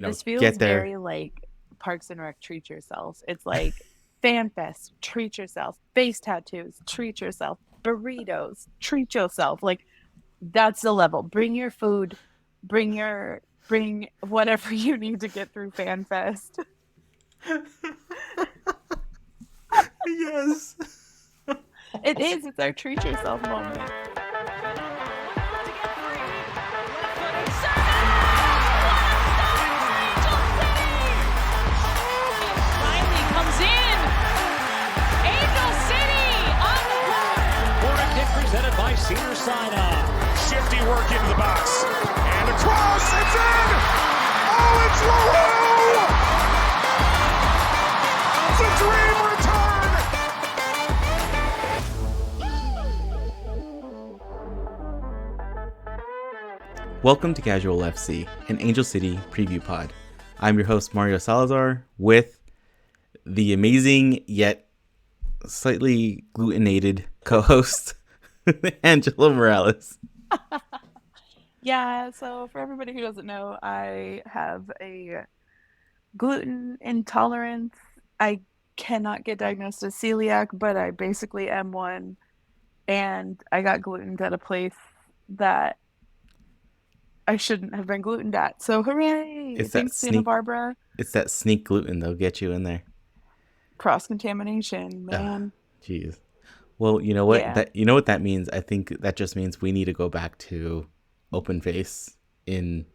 This feels get there. very like Parks and Rec, treat yourself. It's like fan fest, treat yourself. Face tattoos, treat yourself. Burritos, treat yourself. Like that's the level. Bring your food, bring whatever you need to get through fan fest. Yes. It is, it's our treat yourself moment. Presented by Cedar Sinai. Shifty work into the box. And across, it's in! Oh, it's LaRue! It's a dream return! Welcome to Casual FC, an Angel City preview pod. I'm your host, Mario Salazar, with the amazing yet slightly glutenated co-host, Angela Morales. Yeah, so for everybody who doesn't know, I have a gluten intolerance. I cannot get diagnosed as celiac, but I basically am one. And I got glutened at a place that I shouldn't have been glutened at. So hooray! It's that Thanks, Santa sneak. Barbara. It's that sneak gluten that'll get you in there. Cross-contamination, man. Jeez. Well, you know what? Yeah. What that means? I think that just means we need to go back to open face in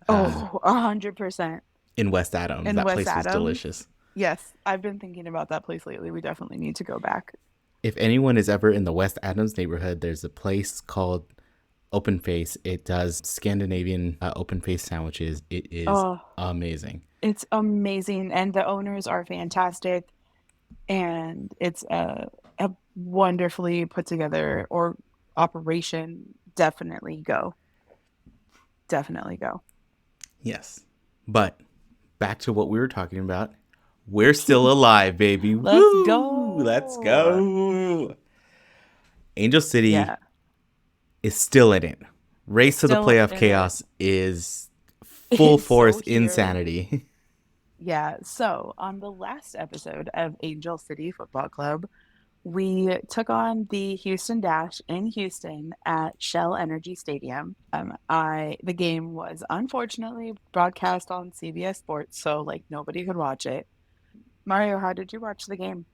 100%. in West Adams. In That West place was Adams? delicious. Yes, I've been thinking about that place lately. We definitely need to go back. If anyone is ever in the West Adams neighborhood, there's a place called Open Face. It does Scandinavian open face sandwiches. It is amazing. It's amazing, and the owners are fantastic, and it's a wonderfully put together or operation. Definitely go. Definitely go. Yes. But back to what we were talking about. We're still alive, baby. Let's Woo! go. Let's go. Angel City Yeah. is still in it. Race to the Still playoff in chaos is full It's force so here. insanity. Yeah, so on the last episode of Angel City Football Club, we took on the Houston Dash in Houston at Shell Energy Stadium. The game was unfortunately broadcast on CBS Sports, so like nobody could watch it. Mario, how did you watch the game?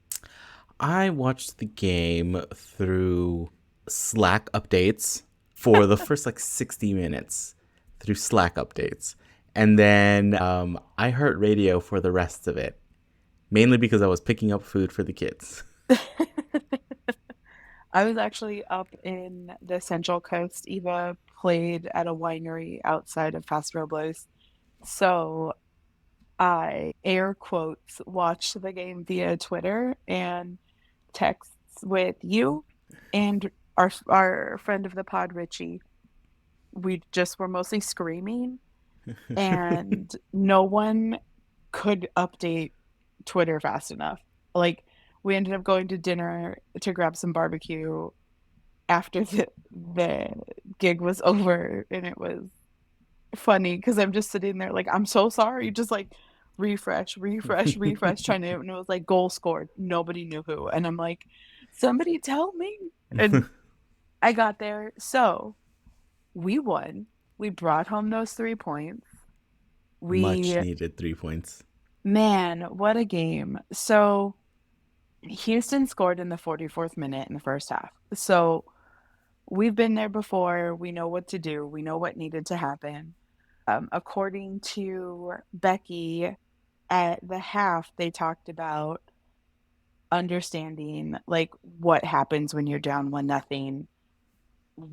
I watched the game through Slack updates for the first 60 minutes through Slack updates. And then I heard radio for the rest of it, mainly because I was picking up food for the kids. I was actually up in the Central Coast. Eva played at a winery outside of Paso Robles. So I air quotes watched the game via Twitter and texts with you and our friend of the pod, Richie. We just were mostly screaming, and no one could update Twitter fast enough. Like we ended up going to dinner to grab some barbecue after the gig was over, and it was funny because I'm just sitting there like I'm so sorry, just like refresh, trying to, and it was like goal scored. Nobody knew who, and I'm like, somebody tell me. And I got there, so we won. We brought home those 3 points. Much We needed 3 points. Man, what a game. So Houston scored in the 44th minute in the first half. So we've been there before. We know what to do. We know what needed to happen. According to Becky, at the half, they talked about understanding like what happens when you're down 1-0,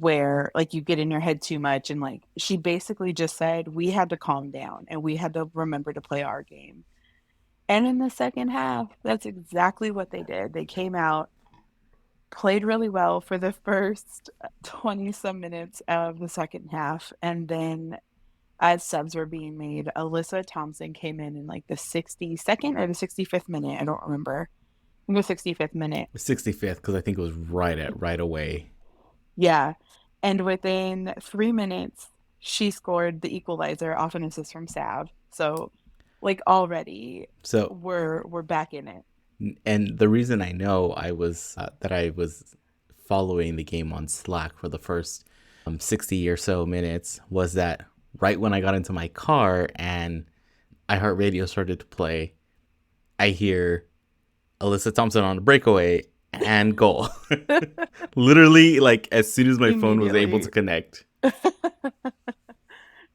where like you get in your head too much. And like she basically just said, we had to calm down and we had to remember to play our game. And in the second half, that's exactly what they did. They came out, played really well for the first 20 some minutes of the second half. And then, as subs were being made, Alyssa Thompson came in like the 62nd or the 65th minute. I don't remember. I think it was 65th minute. 65th, because I think it was right away. Yeah. And within 3 minutes, she scored the equalizer off an assist from So like already So, we're back in it. and the reason I know I was following the game on Slack for the first 60 or so minutes was that right when I got into my car and iHeartRadio started to play, I hear Alyssa Thompson on a breakaway and goal. Literally, like as soon as my phone was able to Immediately. connect.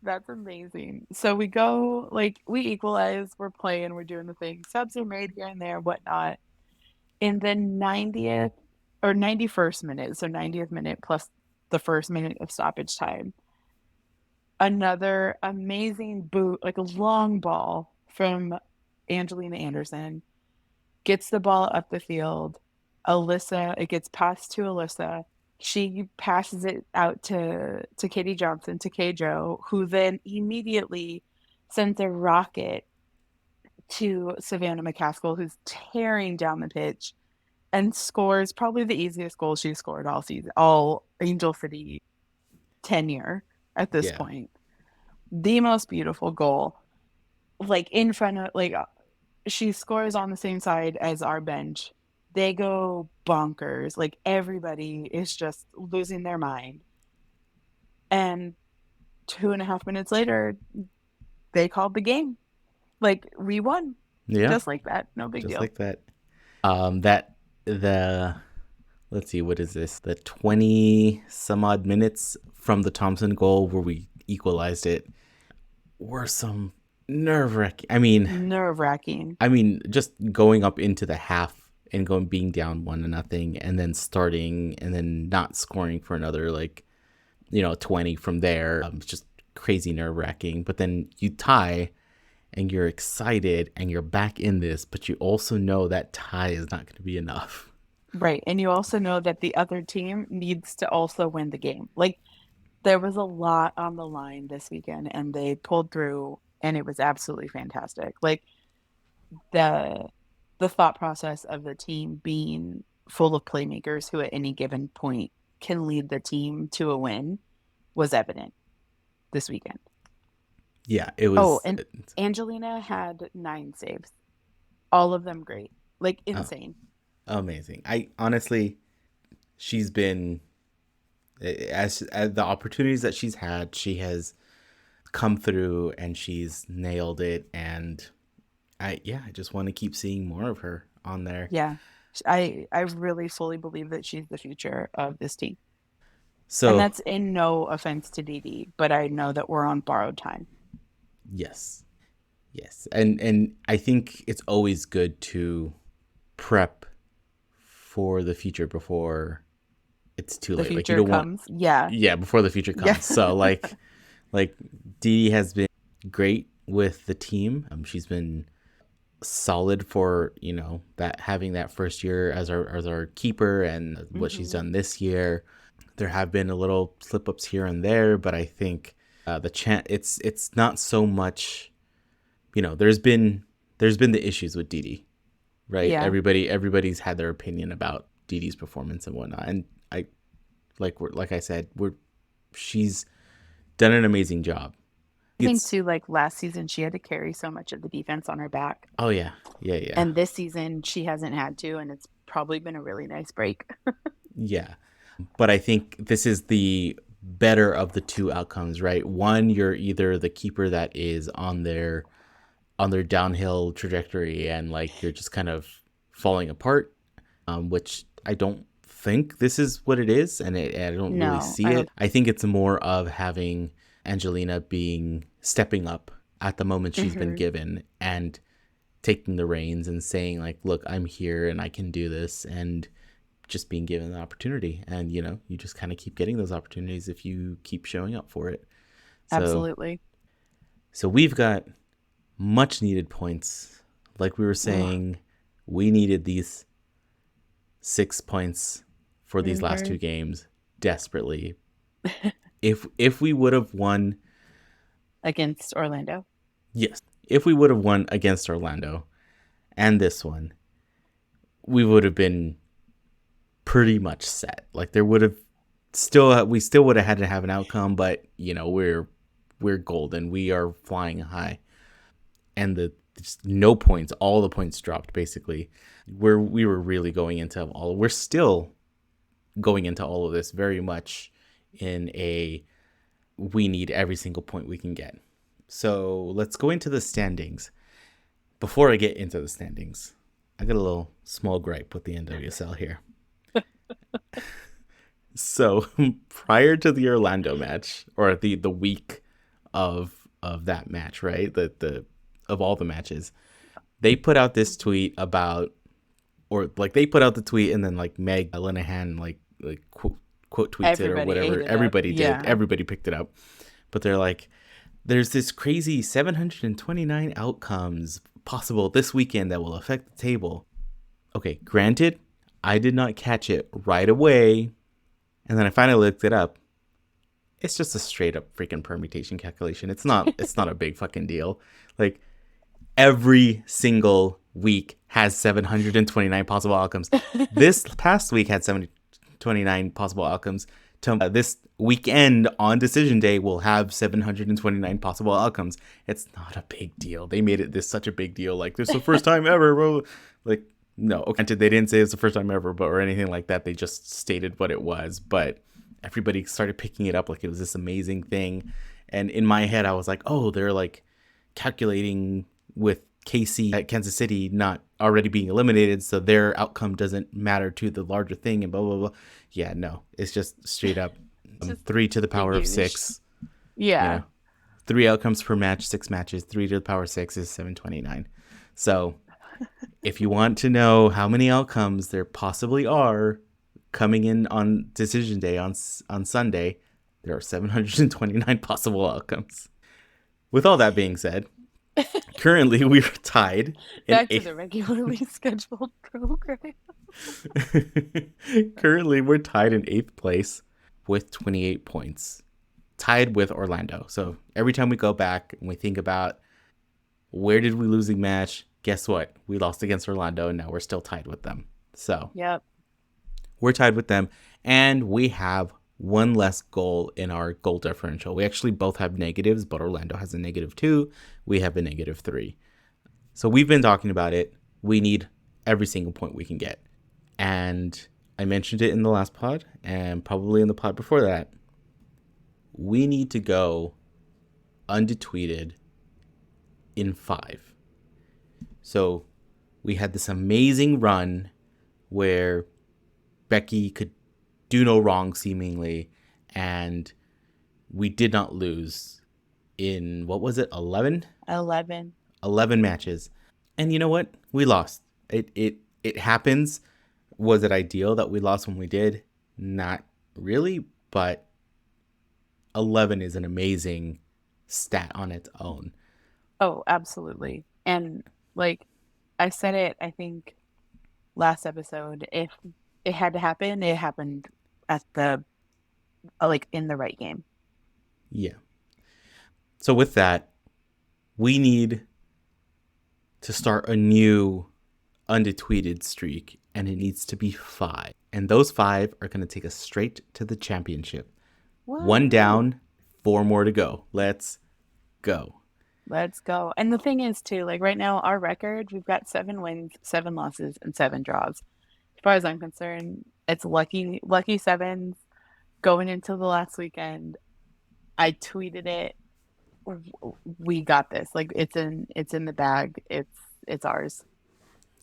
That's amazing. So we go, like, we equalize, we're playing, we're doing the thing. Subs are made here and there, whatnot. In the 90th or 91st minute, so 90th minute plus the first minute of stoppage time, another amazing boot, like a long ball from Angelina Anderson, gets the ball up the field. It gets passed to Alyssa. She passes it out to Katie Johnson, to Kjo, who then immediately sends a rocket to Savannah McCaskill, who's tearing down the pitch and scores probably the easiest goal she's scored all season, all Angel City tenure at this Yeah. point. The most beautiful goal, like in front of, like, she scores on the same side as our bench. They go bonkers. Like everybody is just losing their mind. And 2.5 minutes later, they called the game. Like we won. Yeah. Just like that. No big Just deal. like that. That the let's see, what is this? The 20 some odd minutes from the Thompson goal where we equalized it were some nerve wracking. Nerve wracking. Just going up into the half and going being down 1-0 and then starting and then not scoring for another 20 from there. It's just crazy nerve wracking. But then you tie and you're excited and you're back in this, but you also know that tie is not going to be enough. Right. And you also know that the other team needs to also win the game. Like there was a lot on the line this weekend and they pulled through and it was absolutely fantastic. Like the the thought process of the team being full of playmakers who at any given point can lead the team to a win was evident this weekend. Yeah, it Oh, was and Angelina had 9 saves. All of them great. Like uh, insane. amazing. I honestly, she's been as the opportunities that she's had, she has come through and she's nailed it. And I just want to keep seeing more of her on there. Yeah. I really fully believe that she's the future of this team. And So that's in no offense to Dee Dee, but I know that we're on borrowed time. yes, yes, and I think it's always good to prep for the future before it's too The late. Like you future don't want, comes. Yeah. yeah, before the future Yeah. comes. So like Dee Dee has been great with the team. She's been solid for that having that first year as our keeper and what she's hmm done this year. There have been a little slip ups here and there, but I think it's not so much. There's been the issues with Dee Dee, right? Yeah. Everybody's had their opinion about Dee Dee's performance and whatnot, and like I said, she's done an amazing job. I think It's too, like last season, she had to carry so much of the defense on her back. oh yeah, yeah, yeah, And this season, she hasn't had to, and it's probably been a really nice break. yeah. But I think this is the better of the two outcomes, right? One, you're either the keeper that is on their downhill trajectory and like you're just kind of falling apart, which I don't think this is what it is, and I don't really No, see I it. don't. I think it's more of having Angelina stepping up at the moment she's been hmm given and taking the reins and saying like, look, I'm here and I can do this, and just being given the opportunity. And you just kind of keep getting those opportunities if you keep showing up for it. So Absolutely. we've got much needed points. Like we were Ugh. saying, we needed these 6 points for these last hmm two games desperately. If we would have won, Against Orlando. yes, if we would have won against Orlando and this one, we would have been pretty much set. Like there would have we still would have had to have an outcome, but we're golden. We are flying high. and the just no points, all the points dropped basically. Where we were really going into we're still going into all of this very much in a we need every single point we can get. So let's go into the standings. Before I get into the standings, I got a little small gripe with the NWSL here. So prior to the Orlando match, or the week of that match, right? The of all the matches, they put out this tweet about, or like they put out the tweet and then like Meg Linehan like quote tweets it or whatever. Everybody did. Yeah. Everybody picked it up. But they're like, there's this crazy 729 outcomes possible this weekend that will affect the table. Okay, granted, I did not catch it right away. And then I finally looked it up. It's just a straight up freaking permutation calculation. It's not a big fucking deal. Like, every single week has 729 possible outcomes. This past week had 729 possible outcomes. This weekend on decision day will have 729 possible outcomes. It's not a big deal. They made it such a big deal. Like, this is the first time ever, bro. Like, no, okay, they didn't say it's the first time ever, but or anything like that. They just stated what it was. But everybody started picking it up like it was this amazing thing. And in my head, I was like, oh, they're like calculating with KC at Kansas City not already being eliminated, so their outcome doesn't matter to the larger thing and blah blah blah. Yeah, no, it's just straight up 3 to the power of 6. Yeah. You know, 3 outcomes per match, 6 matches. 3 to the power of 6 is 729. So if you want to know how many outcomes there possibly are coming in on decision day on Sunday, there are 729 possible outcomes. With all that being said, currently we are tied. Back to the regularly scheduled program. Currently we're tied in 8th place with 28 points. Tied with Orlando. So every time we go back and we think about where did we lose the match, guess what? We lost against Orlando and now we're still tied with them. So yep, we're tied with them and we have one less goal in our goal differential. We actually both have negatives, but Orlando has a -2. We have a -3. So we've been talking about it. We need every single point we can get. And I mentioned it in the last pod and probably in the pod before that. We need to go undetweeted in 5. So we had this amazing run where Becky could do no wrong seemingly, and we did not lose in, what was it, 11 matches. And you know what, we lost. It happens. Was it ideal that we lost when we did? Not really, but 11 is an amazing stat on its own. Oh, absolutely. And like I said it, I think last episode, if it had to happen, it happened at the in the right game. Yeah. So with that, we need to start a new undetweeted streak, and it needs to be 5. And those 5 are going to take us straight to the championship. Whoa. 1 down, 4 more to go. Let's go. Let's go. And the thing is too, like right now, our record, we've got 7 wins, 7 losses, and 7 draws. As far as I'm concerned, it's lucky sevens going into the last weekend. I tweeted it. We got this. Like it's in the bag. It's ours.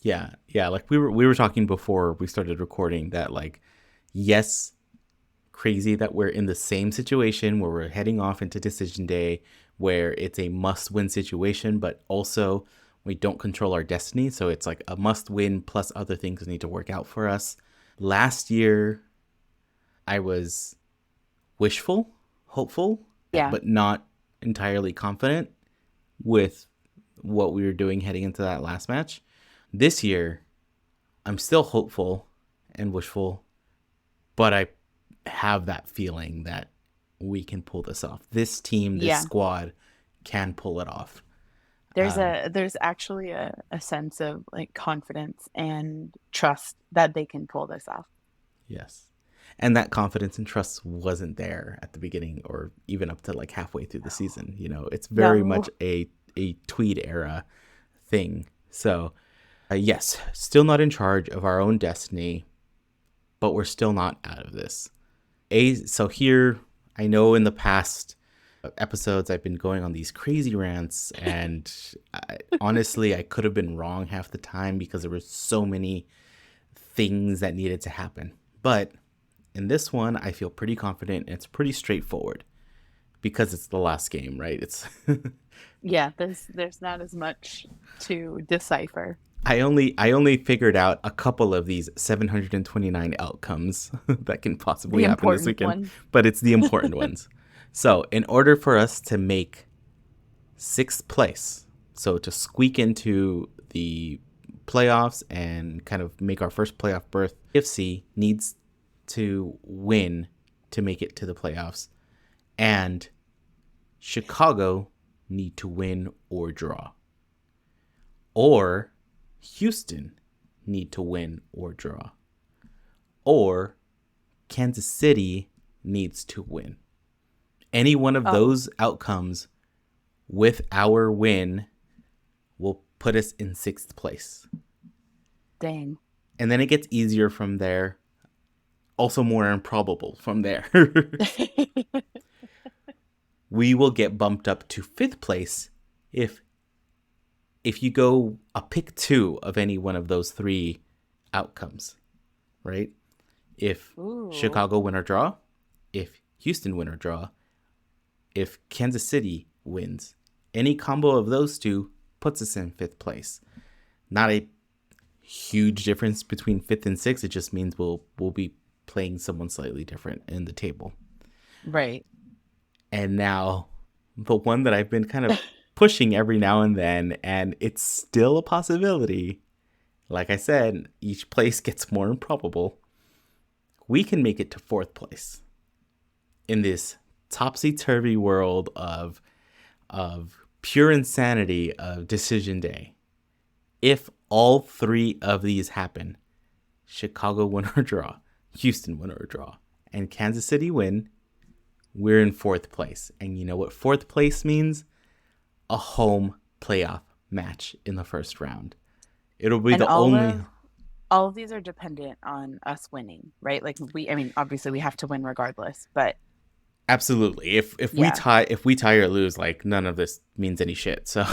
Yeah. Like we were talking before we started recording that, like, yes, crazy that we're in the same situation where we're heading off into decision day, where it's a must-win situation, but also we don't control our destiny. So it's like a must-win plus other things need to work out for us. Last year, I was wishful, hopeful, but not entirely confident with what we were doing heading into that last match. This year, I'm still hopeful and wishful, but I have that feeling that we can pull this off. This team, this squad can pull it off. There's actually a sense of like confidence and trust that they can pull this off. Yes. And that confidence and trust wasn't there at the beginning or even up to like halfway through the season. You know, it's very much a a tweet era thing. So, yes, still not in charge of our own destiny, but we're still not out of this. So here, I know in the past episodes I've been going on these crazy rants, and honestly, I could have been wrong half the time because there were so many things that needed to happen. But in this one, I feel pretty confident. It's pretty straightforward because it's the last game, right? It's Yeah, there's not as much to decipher. I only figured out a couple of these 729 outcomes that can possibly The happen this important weekend, ones. but it's the important ones. So, in order for us to make 6th place, so to squeak into the playoffs and kind of make our first playoff berth, ACFC needs to win to make it to the playoffs, and Chicago need to win or draw, or Houston need to win or draw, or Kansas City needs to win. Any one of those outcomes with our win will put us in 6th place. Dang. And then it gets easier from there. Also more improbable from there. We will get bumped up to 5th place if you go a pick 2 of any one of those 3 outcomes, right? If Chicago win or draw, if Houston win or draw, if Kansas City wins, any combo of those 2 puts us in 5th place. Not a huge difference between 5th and 6th. It just means we'll be playing someone slightly different in the table. Right. And now the one that I've been kind of pushing every now and then, and it's still a possibility. Like I said, each place gets more improbable. We can make it to 4th place in this topsy-turvy world of pure insanity of decision day. If all 3 of these happen, Chicago win or draw, Houston win or draw, and Kansas City win, we're in 4th place. And you know what 4th place means? A home playoff match in the first round. It'll be all of these are dependent on us winning, right? Like obviously we have to win regardless, but absolutely. If we tie or lose, like none of this means any shit. So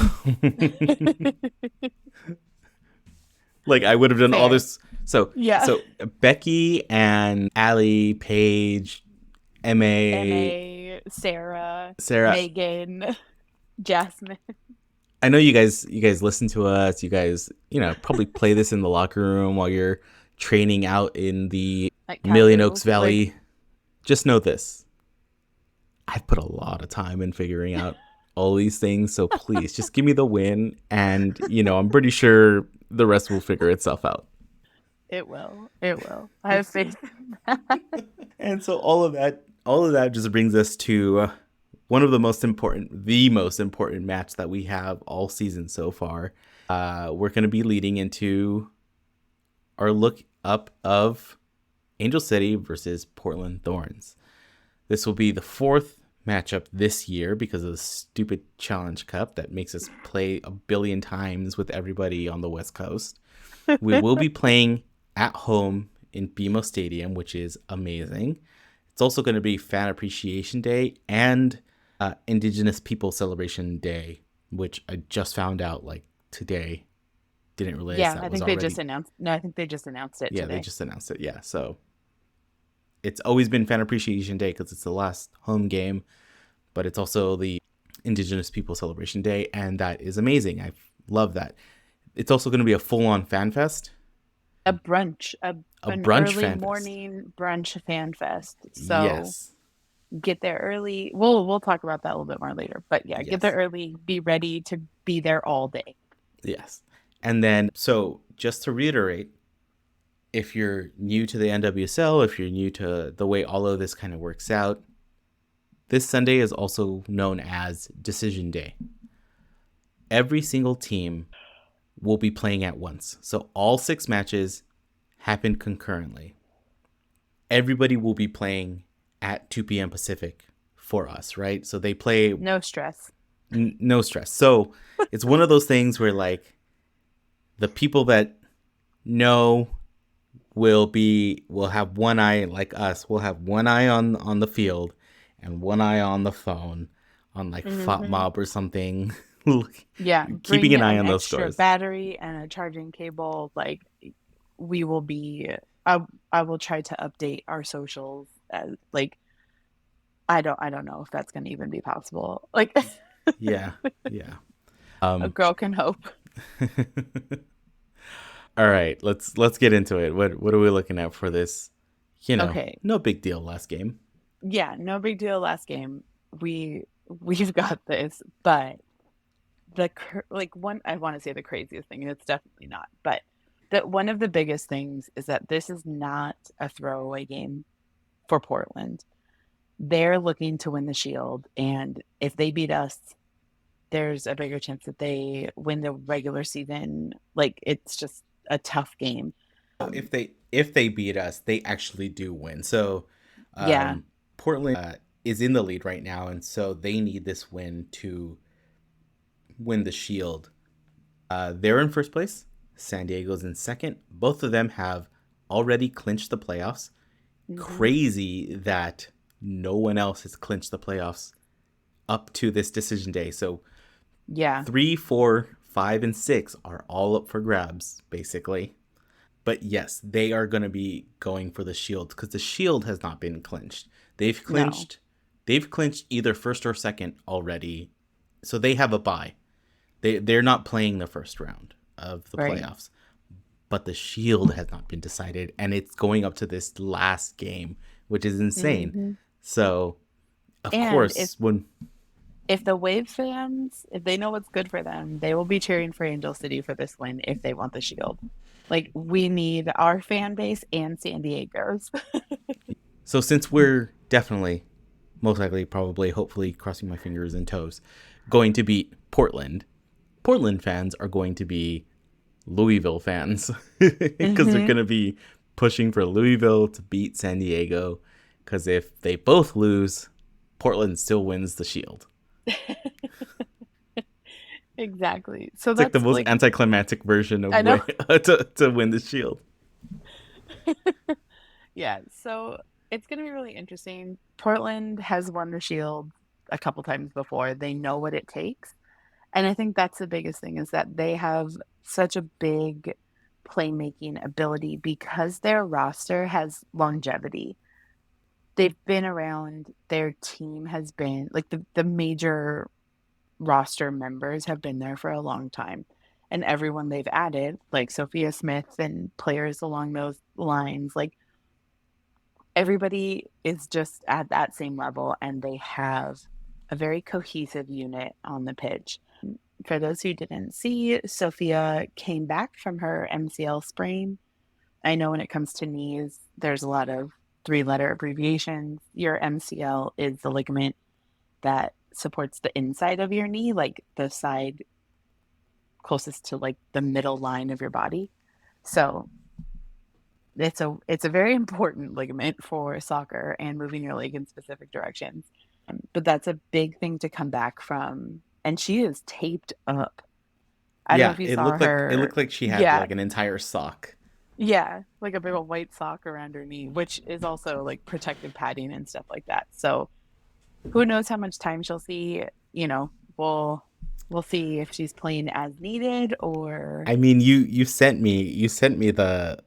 like I would have done all this. So Becky and Allie, Paige, MA, Sarah, Sarah, Megan, Jasmine. I know you guys listen to us. You guys, probably play this in the locker room while you're training out in the Million Oaks Valley. Just know this. I've put a lot of time in figuring out all these things. So please just give me the win. And, I'm pretty sure the rest will figure itself out. It will. I have faith in that. And so all of that just brings us to one of the most important match that we have all season so far. We're going to be leading into our look up of Angel City versus Portland Thorns. This will be the 4th matchup this year because of the stupid Challenge Cup that makes us play a billion times with everybody on the West Coast. We will be playing at home in BMO Stadium, which is amazing. It's also going to be Fan Appreciation Day and Indigenous People Celebration Day, which I just found out like today. Didn't realize that was already. I think they just announced it today. Yeah, they just announced it. Yeah, so it's always been Fan Appreciation Day because it's the last home game, but it's also the Indigenous People Celebration Day, and that is amazing. I love that. It's also going to be a full-on fan fest. A brunch, an brunch early fan morning brunch fan fest. So yes. Get there early. We'll talk about that a little bit more later. But yeah, get there early. Be ready to be there all day. Yes. And then, so just to reiterate, if you're new to the NWSL, if you're new to the way all of this kind of works out, this Sunday is also known as Decision Day. Every single team will be playing at once. So all 6 matches happen concurrently. Everybody will be playing at 2 p.m. Pacific for us, right? So they play... No stress. No stress. So it's one of those things where like the people that know will have one eye, like us, we'll have one eye on the field and one eye on the phone on like Hmm. FOTMob or something, Yeah, keeping bring an eye an on those extra scores. battery and a charging cable. Like we will be, I will try to update our socials as like I don't know if that's going to even be possible. Like Yeah, yeah. a girl can hope. All right, let's get into it. What are we looking at for this? Okay. No big deal last game. Yeah, no big deal last game. We've got this, but like one I want to say the craziest thing, and it's definitely not, but that one of the biggest things is that this is not a throwaway game for Portland. They're looking to win the Shield, and if they beat us, there's a bigger chance that they win the regular season. Like it's just a tough game. Um, If they beat us, they actually do win. So, yeah. um, Portland is in the lead right now, and so they need this win to win the Shield. They're in first place. San Diego's in second. Both of them have already clinched the playoffs. Hmm. Crazy that no one else has clinched the playoffs up to this decision day. So Yeah. 3, 4, 5, and 6 are all up for grabs, basically. But yes, they are going to be going for the Shield because the Shield has not been clinched. They've No. clinched. They've clinched either first or second already, so they have a bye. They're not playing the first round of the Right. playoffs, but the Shield has not been decided, and it's going up to this last game, which is insane. Hmm. So, of And course, when if the Wave fans, if they know what's good for them, they will be cheering for Angel City for this win if they want the Shield. Like we need our fan base and San Diego's. so since we're definitely, most likely, probably, hopefully, crossing my fingers and toes, going to beat Portland, Portland fans are going to be Louisville fans because they're Hmm. going to be pushing for Louisville to beat San Diego. Because if they both lose, Portland still wins the Shield. Exactly. So It's like the that's most like anticlimactic version of I know. win to win the Shield. Yeah. So it's going to be really interesting. Portland has won the Shield a couple times before. They know what it takes. And I think that's the biggest thing is that they have such a big playmaking ability because their roster has longevity. They've been around, their team has been like the major roster members have been there for a long time. And everyone they've added, like Sophia Smith and players along those lines, like everybody is just at that same level and they have a very cohesive unit on the pitch. For those who didn't see, Sophia came back from her MCL sprain. I know when it comes to knees, there's a lot of three-letter abbreviations. Your MCL is the ligament that supports the inside of your knee, like the side closest to like the middle line of your body. So it's a very important ligament for soccer and moving your leg in specific directions. But that's a big thing to come back from. And she is taped up. I don't know Yeah, if you saw it her. looked like she had Yeah, like an entire sock. yeah, like a big old white sock around her knee, which is also like protective padding and stuff like that. So who knows how much time she'll see? You know, we'll see if she's playing as needed or I mean, you sent me the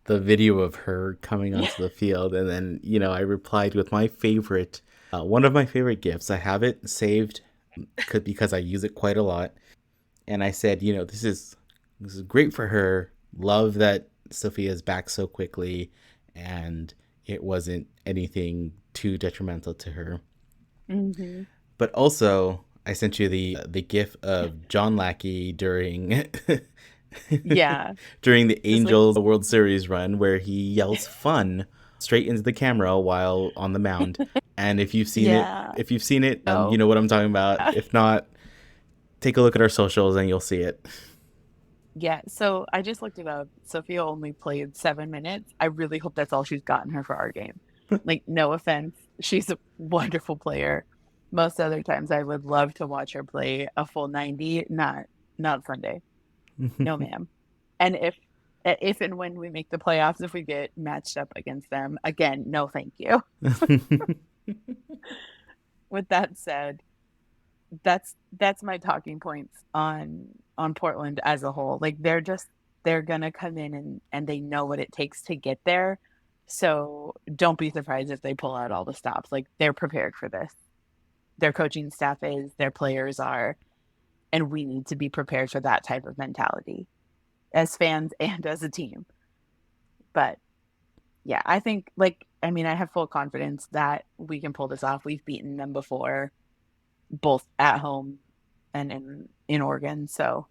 video of her coming yeah. onto the field, and then I replied with my favorite, one of my favorite gifts. I have it saved because I use it quite a lot, and I said, this is great for her. Love that Sophia's back so quickly, and it wasn't anything too detrimental to her. Hmm. But also, I sent you the gif of John Lackey during Yeah, during the just like Angels World Series run, where he yells "fun" straight into the camera while on the mound. And yeah. if you've seen it, you Oh. know what I'm talking about. If not, take a look at our socials and you'll see it. Yeah, so I just looked it up. Sophia only played 7 minutes. I really hope that's all she's gotten her for our game. Like, no offense, she's a wonderful player, Most other times I would love to watch her play a full 90, not Sunday. No, ma'am. And if and when we make the playoffs, if we get matched up against them, again, no thank you. With that said, that's my talking points on Portland as a whole. Like they're gonna come in and they know what it takes to get there. So don't be surprised if they pull out all the stops. Like they're prepared for this. Their coaching staff is, their players are, and we need to be prepared for that type of mentality as fans and as a team. But yeah, I think I have full confidence that we can pull this off. We've beaten them before, both at home and in Oregon. So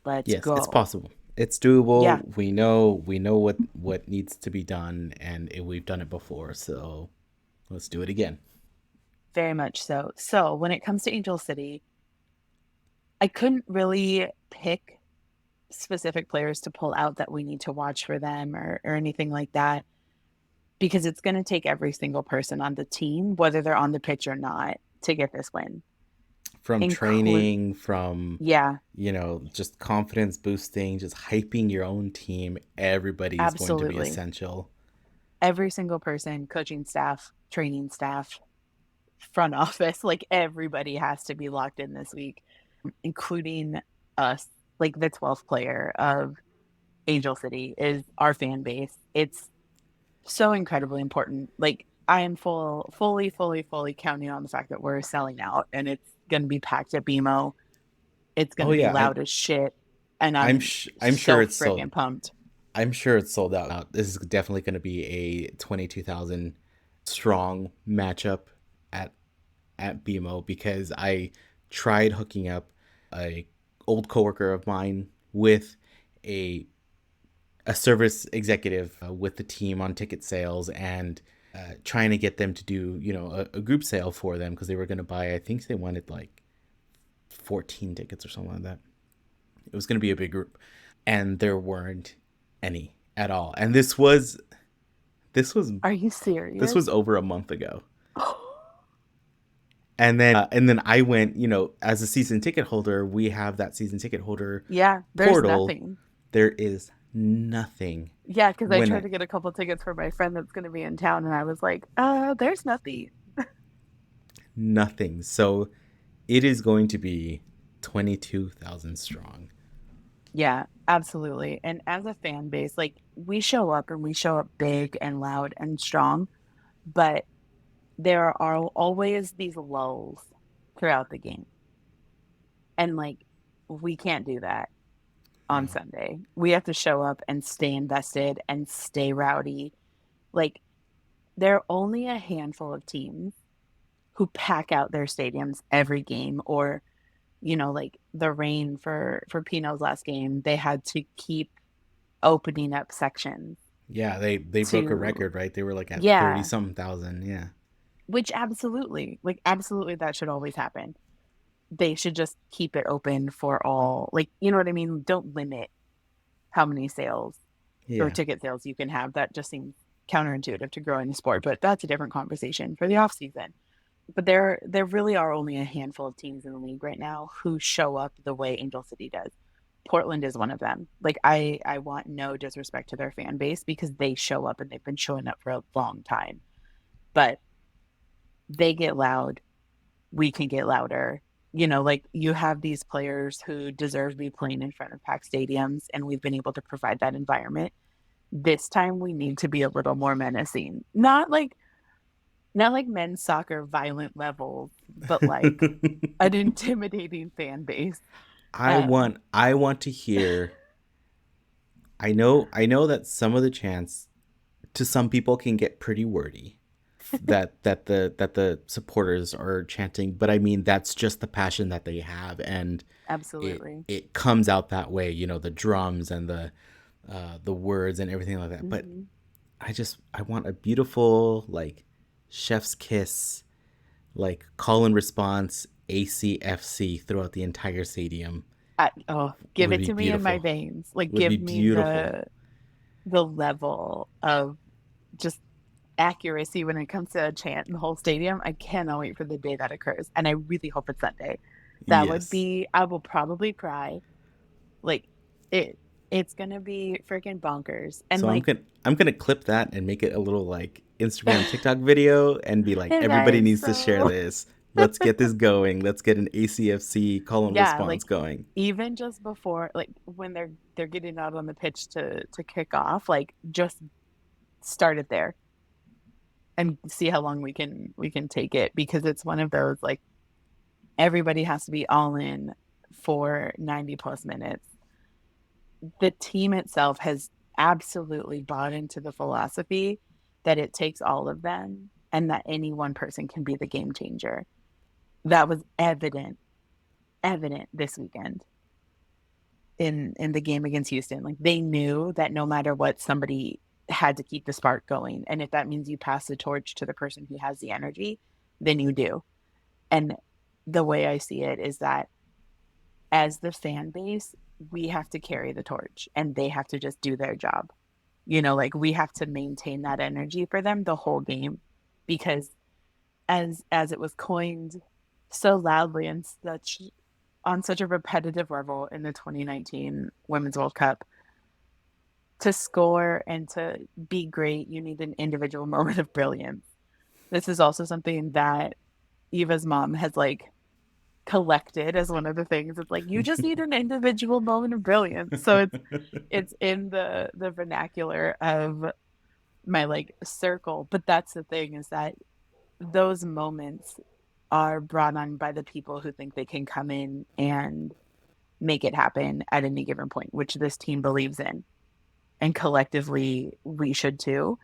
let's Yes, it's go. possible. It's doable. Yeah, We know what needs to be done, and we've done it before. So let's do it again. very much so. So when it comes to Angel City, I couldn't really pick specific players to pull out that we need to watch for them or anything like that because it's going to take every single person on the team, whether they're on the pitch or not, to get this win. From Include, training, from yeah, just confidence boosting, just hyping your own team. Everybody's going to be absolutely. essential. Every single person, coaching staff, training staff, front office, like everybody has to be locked in this week, including us. Like the 12th player of Angel City is our fan base. It's so incredibly important. Like I am fully counting on the fact that we're selling out and it's going to be packed at BMO. It's going Oh to be yeah, loud as shit. And I'm I'm sh- I'm sure so it's sold. freaking pumped. I'm sure it's sold out. This is definitely going to be a 22,000 strong matchup at BMO because I tried hooking up a old coworker of mine with a service executive with the team on ticket sales and trying to get them to do a group sale for them because they were going to buy, I think they wanted like 14 tickets or something like that. It was going to be a big group and there weren't any at all, and this was Are you this serious? was over a month ago. And then I went, as a season ticket holder, we have that season ticket holder Yeah, there's portal. nothing. There is nothing. Yeah, because I When tried I, to get a couple tickets for my friend that's going to be in town, and I was like, there's nothing. Nothing. So it is going to be 22,000 strong. Yeah, absolutely. And as a fan base, like we show up and we show up big and loud and strong, but there are always these lulls throughout the game. And like we can't do that on No. Sunday. We have to show up and stay invested and stay rowdy. Like there are only a handful of teams who pack out their stadiums every game or like the rain for Pino's last game, they had to keep opening up sections Yeah, they broke a to record, right? They were like at 30 yeah, something thousand. Yeah. which absolutely that should always happen. They should just keep it open for all. Like, you know what I mean? Don't limit how many sales or Yeah. ticket sales you can have. That just seems counterintuitive to growing the sport, but that's a different conversation for the off season. But there really are only a handful of teams in the league right now who show up the way Angel City does. Portland is one of them. Like I want no disrespect to their fan base because they show up and they've been showing up for a long time. But they get loud, we can get louder. Like you have these players who deserve to be playing in front of packed stadiums, and we've been able to provide that environment. This time we need to be a little more menacing. Not like men's soccer violent levels, but like an intimidating fan base. I Um, want I want to hear. I know that some of the chants to some people can get pretty wordy. That the supporters are chanting, but I mean that's just the passion that they have, and it absolutely. it comes out that way. The drums and the words and everything like that. But Hmm. I want a beautiful like chef's kiss, like call and response ACFC throughout the entire stadium Give would it be to me in my beautiful. veins. Like Would be give me beautiful. the level of just accuracy when it comes to a chant in the whole stadium. I cannot wait for the day that occurs. And I really hope it's Sunday. That would Yes. be, I will probably cry. Like it it's gonna be freaking bonkers. And So like I'm gonna clip that and make it a little like Instagram TikTok video and be like, everybody guys, needs to share so this. Let's get this going. Let's get an ACFC call and yeah, response like going. even just before, like when they're getting out on the pitch to kick off, like just start it there and see how long we can take it, because it's one of those like everybody has to be all in for 90 plus minutes. The team itself has absolutely bought into the philosophy that it takes all of them and that any one person can be the game changer. That was evident this weekend in the game against Houston. Like they knew that no matter what, somebody had to keep the spark going. And if that means you pass the torch to the person who has the energy, then you do. And the way I see it is that as the fan base, we have to carry the torch and they have to just do their job. Like we have to maintain that energy for them the whole game, because as it was coined so loudly and such on such a repetitive level in the 2019 Women's World Cup, to score and to be great, you need an individual moment of brilliance. This is also something that Eva's mom has like collected as one of the things. It's like you just need an individual moment of brilliance. So it's in the vernacular of my like circle. But that's the thing, is that those moments are brought on by the people who think they can come in and make it happen at any given point, which this team believes in. And collectively, we should too.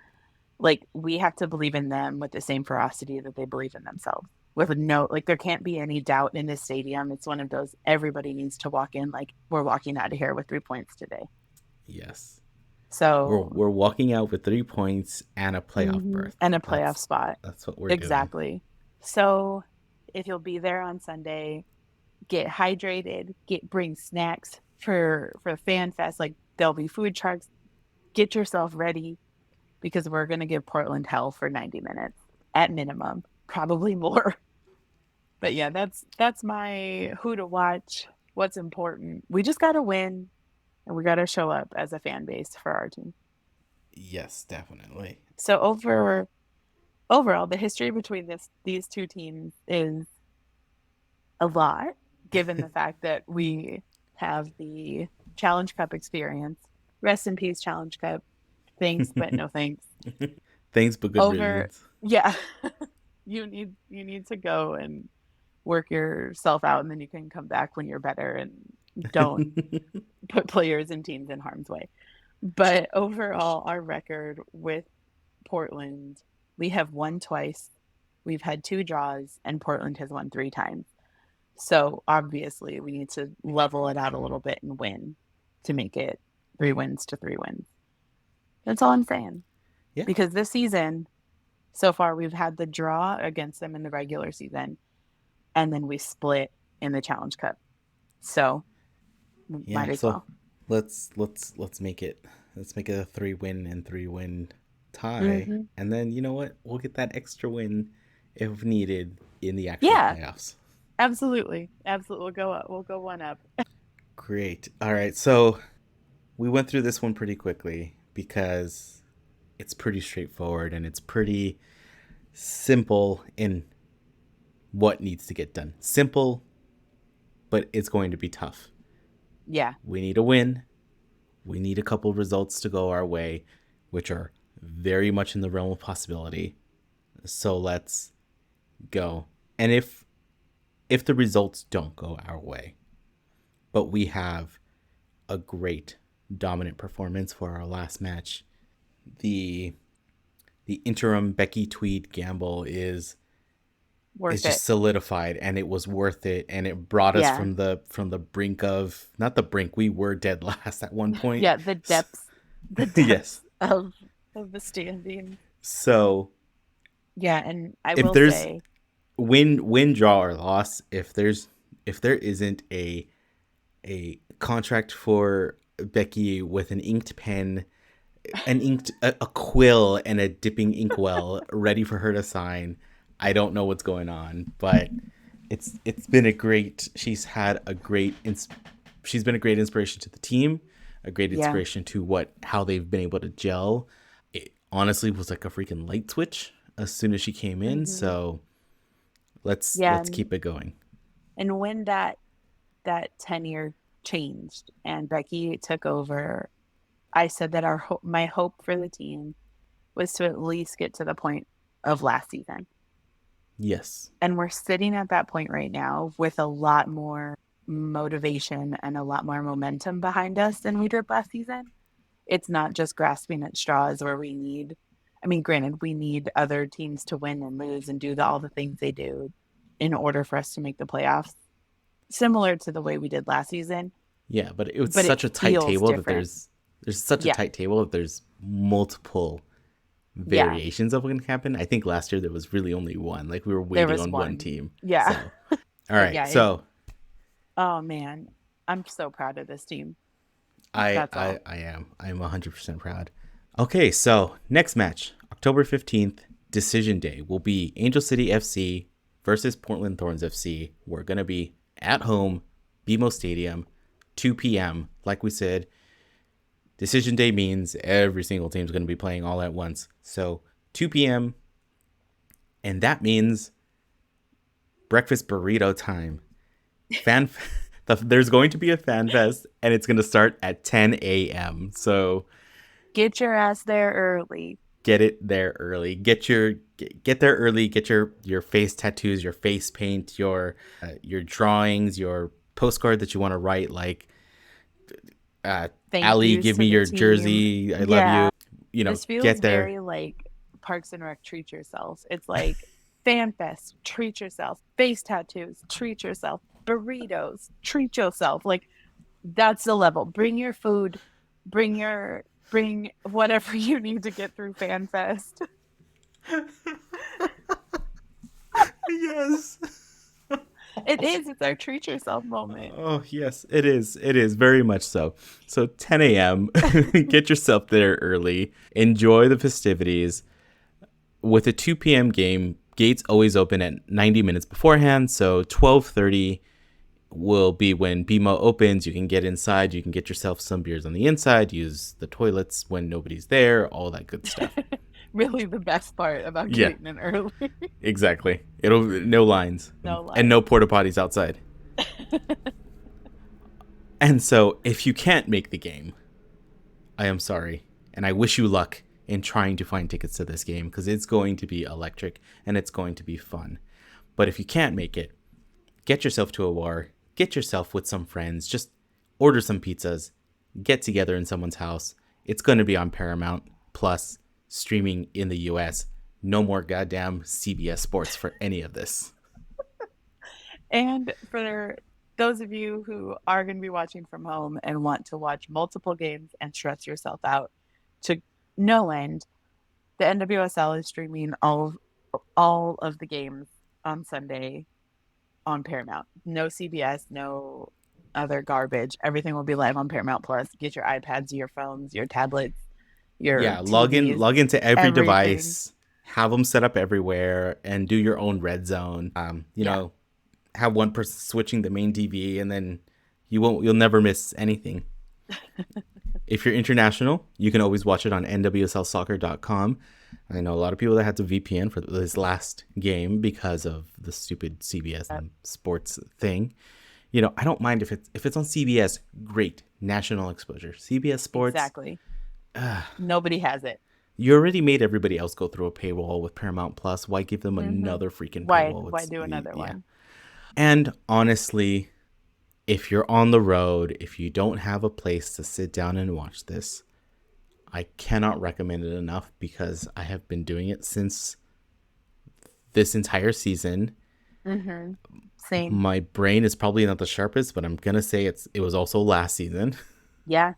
Like, we have to believe in them with the same ferocity that they believe in themselves. With no, like, there can't be any doubt in this stadium. It's one of those, everybody needs to walk in like we're walking out of here with 3 points today. Yes. So, We're walking out with 3 points and a playoff berth. and a playoff spot. That's what we're doing. Exactly. So, if you'll be there on Sunday, get hydrated, bring snacks for Fan Fest. Like, there'll be food trucks. Get yourself ready, because we're going to give Portland hell for 90 minutes at minimum, probably more. But yeah, that's my who to watch, what's important. We just got to win, and we got to show up as a fan base for our team. Yes, definitely. So overall, the history between these two teams is a lot, given the fact that we have the Challenge Cup experience. Rest in peace, Challenge Cup. Thanks, but no thanks. Thanks, but good riddance. Yeah. You need to go and work yourself out, and then you can come back when you're better, and don't put players and teams in harm's way. But overall, our record with Portland, we have won twice. We've had 2 draws, and Portland has won 3 times. So obviously, we need to level it out a little bit and win to make it 3 wins to 3 wins. That's all I'm saying. Yeah. Because this season, so far, we've had the draw against them in the regular season, and then we split in the Challenge Cup. So might as well. Let's make it a 3-win and 3-win tie, and then you know what? We'll get that extra win if needed in the actual playoffs. Absolutely. We'll go one up. Great. All right. So we went through this one pretty quickly because it's pretty straightforward and it's pretty simple in what needs to get done. Simple, but it's going to be tough. Yeah. We need a win. We need a couple results to go our way, which are very much in the realm of possibility. So let's go. And if the results don't go our way, but we have a great dominant performance for our last match, the interim Becky Tweed gamble is just solidified, and it was worth it, and it brought us from the brink of, not the brink, we were dead last at one point. Yeah, the depths yes. of the standing. So yeah, and I if will there's say, win, draw, or loss, if there isn't a contract for Becky with an inked pen a quill and a dipping inkwell ready for her to sign. I don't know what's going on, but it's been a great. She's been a great inspiration to the team, a great Yeah. inspiration to how they've been able to gel. It honestly was like a freaking light switch as soon as she came in. Hmm. So let's Yeah. let's keep it going. And when that tenure changed and Becky took over, I said that my hope for the team was to at least get to the point of last season. Yes. And we're sitting at that point right now with a lot more motivation and a lot more momentum behind us than we did last season. It's not just grasping at straws where granted, we need other teams to win and lose and do all the things they do in order for us to make the playoffs, similar to the way we did last season. Yeah, but it was But it such a tight feels table that different. there's such a Yeah. tight table that there's multiple Yeah. variations of what can happen. I think last year there was really only one. Like we were There waiting was on one one. team. Yeah. So, all But right. yeah, So oh man, I'm so proud of this team. I That's all. I I am. I'm 100% proud. Okay, so next match, October 15th, decision day will be Angel City FC versus Portland Thorns FC. We're going to be at home, BMO Stadium, 2 p.m. Like we said, decision day means every single team is going to be playing all at once. So 2 p.m. and that means breakfast burrito time. There's going to be a fan fest, and it's going to start at 10 a.m. So Get your ass there early. get it there early. Get there early. Get your face tattoos, your face paint, your drawings, your postcard that you want to write. Like, Thank Allie, yous give to me the your team. jersey. I love Yeah. you. You know, This feels get there. very like Parks and Rec, treat yourselves. It's like fan fest, treat yourself. Face tattoos, treat yourself. Burritos, treat yourself. Like that's the level. Bring your food, bring whatever you need to get through fan fest. Yes. It is. It's our treat yourself moment. Oh, yes, it is. It is very much so. So 10 a.m. Get yourself there early. Enjoy the festivities. With a 2 p.m. game, gates always open at 90 minutes beforehand. So 12:30 will be when BMO opens. You can get inside. You can get yourself some beers on the inside. Use the toilets when nobody's there. All that good stuff. Really the best part about Yeah. getting in early. Exactly. No lines. No lines. And no porta potties outside. And so if you can't make the game, I am sorry. And I wish you luck in trying to find tickets to this game because it's going to be electric and it's going to be fun. But if you can't make it, get yourself to a bar, get yourself with some friends, just order some pizzas, get together in someone's house. It's going to be on Paramount Plus, streaming in the US. No more goddamn CBS Sports for any of this. And for those of you who are going to be watching from home and want to watch multiple games and stress yourself out to no end, the NWSL is streaming all of the games on Sunday on Paramount. No CBS, no other garbage. Everything will be live on Paramount Plus. Get your iPads, your phones, your tablets, your TVs, log into every everything. device, have them set up everywhere, and do your own red zone. You know, have one person switching the main TV, and then you'll never miss anything. If you're international, you can always watch it on nwslsoccer.com. I know a lot of people that had to VPN for this last game because of the stupid CBS sports thing. You know, I don't mind if it's on CBS. Great national exposure. CBS Sports. Exactly. Nobody has it. You already made everybody else go through a paywall with Paramount Plus. Why give them another freaking paywall? Why do another one? And honestly, if you're on the road, if you don't have a place to sit down and watch this, I cannot recommend it enough because I have been doing it since this entire season. Mm-hmm. Same. My brain is probably not the sharpest, but I'm gonna say it was also last season. Yeah.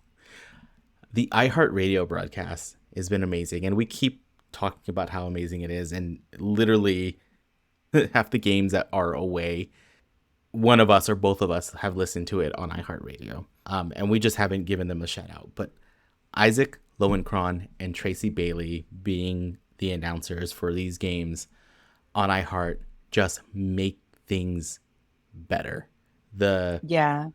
The iHeartRadio broadcast has been amazing, and we keep talking about how amazing it is. And literally, half the games that are away, one of us or both of us have listened to it on iHeartRadio, and we just haven't given them a shout out. But Isaac Lowenkron and Tracy Bailey being the announcers for these games on iHeart just make things better. Yeah.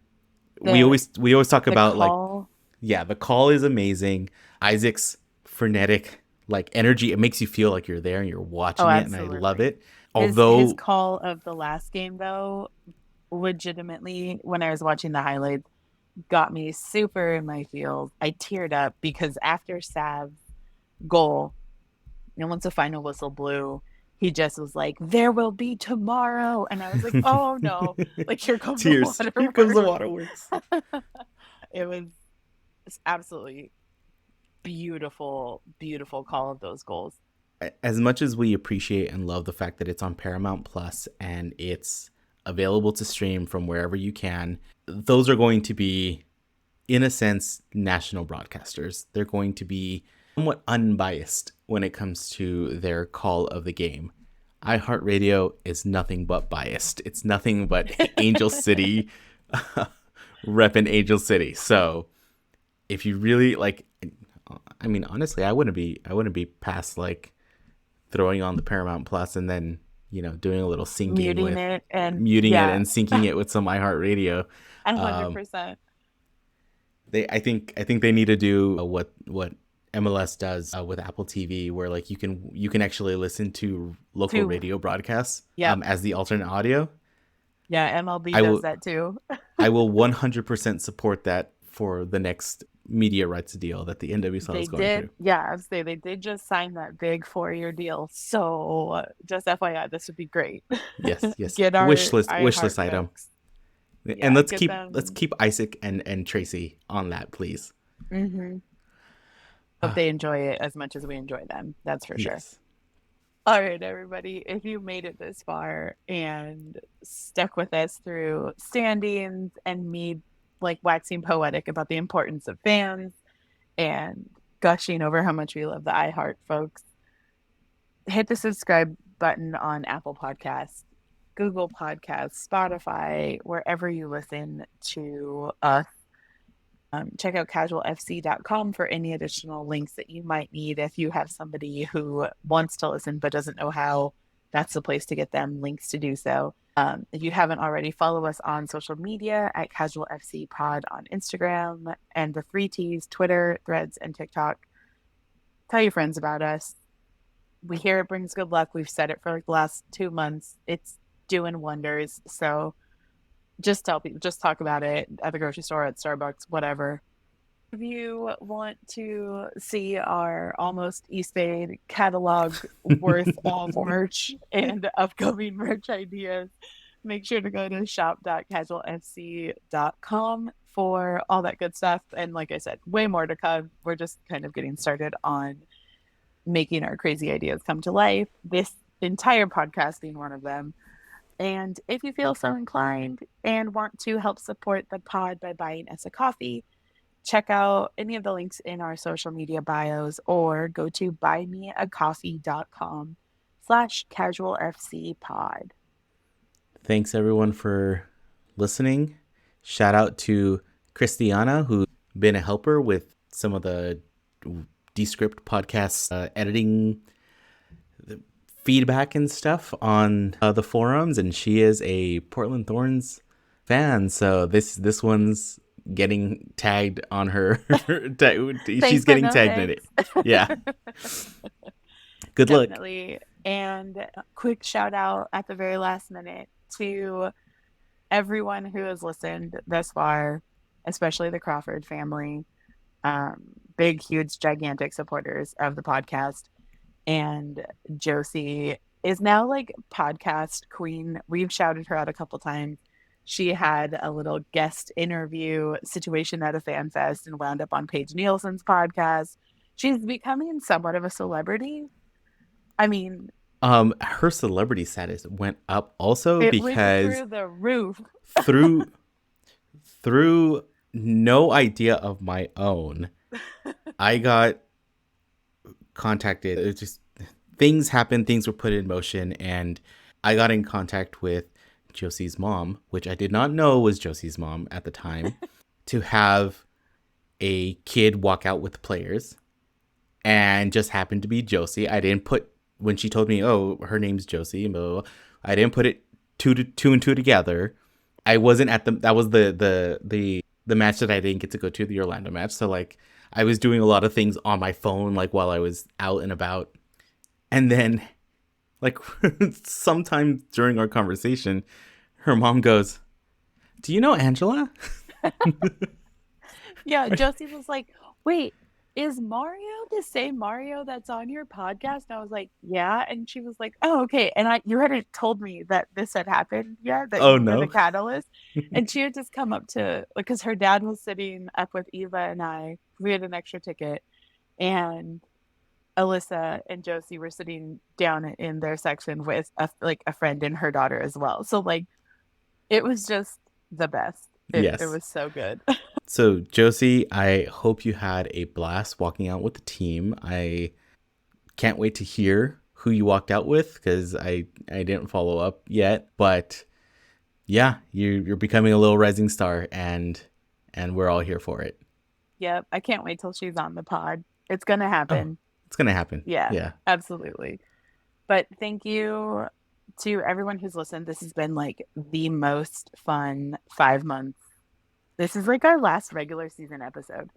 We The always talk the about like, call. yeah, the call is amazing. Isaac's frenetic like energy, it makes you feel like you're there and you're Oh, watching it, and I love absolutely. it. His Although, call of the last game though, legitimately, when I was watching the highlights, got me super in my feels. I teared up because after Sav's goal, and once the final whistle blew, he just was like, "There will be tomorrow," and I was like, "Oh no!" Like here comes the tears. Here comes the waterworks. waterworks. It was absolutely beautiful, beautiful call of those goals. As much as we appreciate and love the fact that it's on Paramount Plus and it's available to stream from wherever you can, those are going to be, in a sense, national broadcasters. They're going to be somewhat unbiased when it comes to their call of the game. iHeartRadio is nothing but biased. It's nothing but Angel City, repping Angel City. So if you really like, I mean, honestly, I wouldn't be past like throwing on the Paramount Plus and then, doing a little syncing Muting with it and muting it yeah, and syncing it with some iHeartRadio. 100%. I think they need to do what MLS does with Apple TV, where like you can actually listen to local Too. radio broadcasts Yep. as the alternate audio. Yeah, MLB I does will that too. I will 100% support that for the next media rights deal that the NWSL They is going did, through. yeah, I'd say they did just sign that big 4-year deal. So just FYI, this would be great. Yes, yes. Get Wish our list iHeart item. folks. And Yeah, get let's them. keep Isaac and Tracy on that, please. Hmm. Hope they enjoy it as much as we enjoy them. That's for sure. Yes. All right, everybody. If you made it this far and stuck with us through standings and me like waxing poetic about the importance of fans and gushing over how much we love the iHeart folks, hit the subscribe button on Apple Podcasts, Google Podcasts, Spotify, wherever you listen to us. Check out casualfc.com for any additional links that you might need. If you have somebody who wants to listen but doesn't know how, that's the place to get them links to do so. If you haven't already, follow us on social media at Casual FC Pod on Instagram and the 3Ts, Twitter, Threads, and TikTok. Tell your friends about us. We hear it brings good luck. We've said it for like the last 2 months. It's doing wonders. So just tell people, just talk about it at the grocery store, at Starbucks, whatever. If you want to see our almost East Bay catalog worth of merch and upcoming merch ideas, make sure to go to shop.casualfc.com for all that good stuff. And like I said, way more to come. We're just kind of getting started on making our crazy ideas come to life. This entire podcast being one of them. And if you feel so inclined and want to help support the pod by buying us a coffee, check out any of the links in our social media bios or go to buymeacoffee.com/casualfcpod. Thanks everyone for listening. Shout out to Christiana, who's been a helper with some of the Descript podcast editing feedback and stuff on the forums, and she is a Portland Thorns fan, so this one's getting tagged on her. She's getting tagged in it. Yeah. Good luck. Definitely. And quick shout out at the very last minute to everyone who has listened thus far, especially the Crawford family. Big, huge, gigantic supporters of the podcast. And Josie is now like podcast queen. We've shouted her out a couple times. She had a little guest interview situation at a fan fest and wound up on Paige Nielsen's podcast. She's becoming somewhat of a celebrity. I mean, her celebrity status went up also it because went through the roof. through no idea of my own, I got contacted. It just things happened, things were put in motion, and I got in contact with Josie's mom, which I did not know was Josie's mom at the time, to have a kid walk out with the players and just happened to be Josie. I didn't put, when she told me, oh, her name's Josie, blah, blah, blah, I didn't put it two and two together. I wasn't at that was the match that I didn't get to go to, the Orlando match. So like I was doing a lot of things on my phone, like while I was out and about. And then like sometime during our conversation, her mom goes, "Do you know Angela?" Yeah, Josie was like, "Wait, is Mario the same Mario that's on your podcast?" And I was like, "Yeah." And she was like, "Oh, okay." And you hadn't told me that this had happened yet, that Oh you were the no. catalyst. And she had just come up to, because her dad was sitting up with Eva and I. We had an extra ticket, and Alyssa and Josie were sitting down in their section with a friend and her daughter as well. So like it was just the best. It Yes. was so good. So Josie, I hope you had a blast walking out with the team. I can't wait to hear who you walked out with, because I didn't follow up yet. But yeah, you're becoming a little rising star, and we're all here for it. Yep. I can't wait till she's on the pod. It's gonna Oh, happen. it's gonna happen. Yeah, Yeah. absolutely. But thank you to everyone who's listened. This has been like the most fun 5 months. This is like our last regular season episode.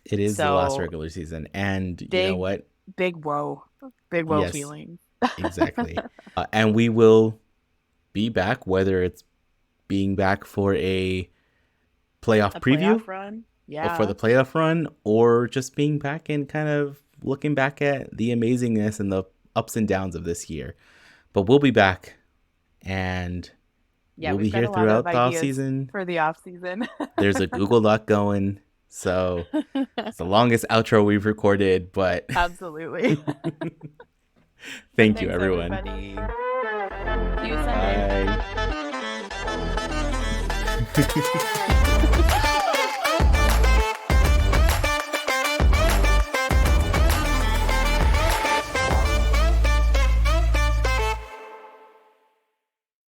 It is the last So regular season, and you know big, what? big whoa. Big whoa Yes, feeling. exactly. And we will be back, whether it's being back for a playoff A preview, playoff run. or for Yeah. the playoff run, or just being back and kind of looking back at the amazingness and the ups and downs of this year. But we'll be back, and Yeah, we'll be we've got here a lot of throughout the off ideas season. for the off season. There's a Google Doc going, so it's the longest outro we've recorded, but Absolutely. thank you, Thanks, everyone. everybody. See you Sunday. Bye.